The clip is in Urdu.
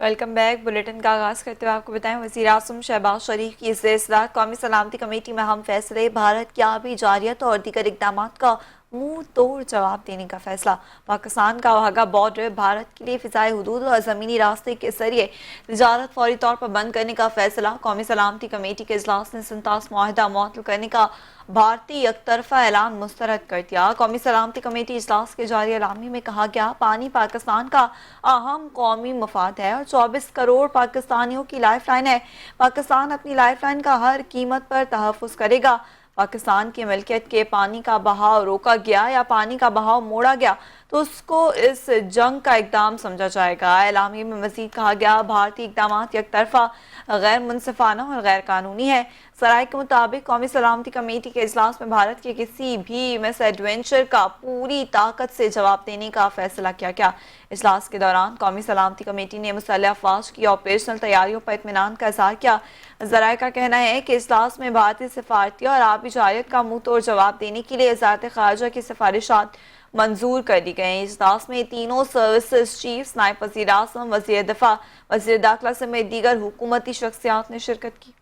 Welcome back. بلیٹن کا آغاز کرتے ہوئے آپ کو بتائیں، وزیراعظم شہباز شریف کی زیر صدارت قومی سلامتی کمیٹی میں اہم فیصلے، بھارت کی آبی جارحیت اور دیگر اقدامات کا منہ توڑ جواب دینے کا فیصلہ۔ پاکستان کا واہگہ بارڈر بھارت کے لیے فضائی حدود اور زمینی راستے کے ذریعے تجارت فوری طور پر بند کرنے کا فیصلہ۔ قومی سلامتی کمیٹی کے اجلاس نے 37 معاہدہ معطل کرنے کا بھارتی یک طرفہ اعلان مسترد کر دیا۔ قومی سلامتی کمیٹی اجلاس کے جاری اعلامیے میں کہا گیا، پانی پاکستان کا اہم قومی مفاد ہے اور 24 کروڑ پاکستانیوں کی لائف لائن ہے۔ پاکستان اپنی لائف لائن کا ہر قیمت پر تحفظ کرے گا۔ پاکستان کی ملکیت کے پانی کا بہاؤ روکا گیا یا پانی کا بہاؤ موڑا گیا تو اس کو اس جنگ کا اقدام سمجھا جائے گا۔ اعلامیے میں مزید کہا گیا، بھارتی اقدامات یک طرفہ، غیر منصفانہ اور غیر قانونی ہے۔ ذرائع کے مطابق قومی سلامتی کمیٹی کے اجلاس میں بھارت کے کسی بھی مس ایڈونچر کا پوری طاقت سے جواب دینے کا فیصلہ کیا گیا۔ اجلاس کے دوران قومی سلامتی کمیٹی نے مسلح افواج کی آپریشنل تیاریوں پر اطمینان کا اظہار کیا۔ ذرائع کا کہنا ہے کہ اجلاس میں بھارتی سفارتی اور آبی جارحیت کا منہ توڑ جواب دینے کے لیے وزارت خارجہ کی سفارشات منظور کر لی گئیں۔ اجلاس میں تینوں سروسز چیفز، نائب وزیر اعظم، وزیر دفاع، وزیر داخلہ سمیت دیگر حکومتی شخصیات نے شرکت کی۔